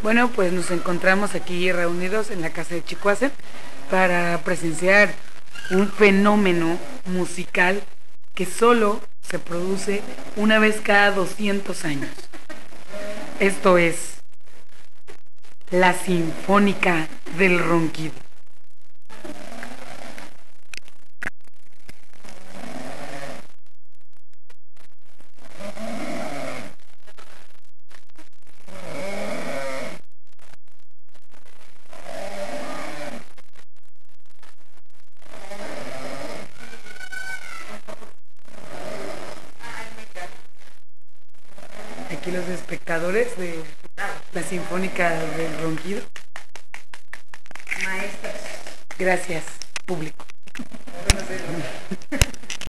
Bueno, pues nos encontramos aquí reunidos en la casa de Chicuace para presenciar un fenómeno musical que solo se produce una vez cada 200 años. Esto es la Sinfónica del Ronquido. Aquí los espectadores de la Sinfónica del Ronquido. Maestros. Gracias, público.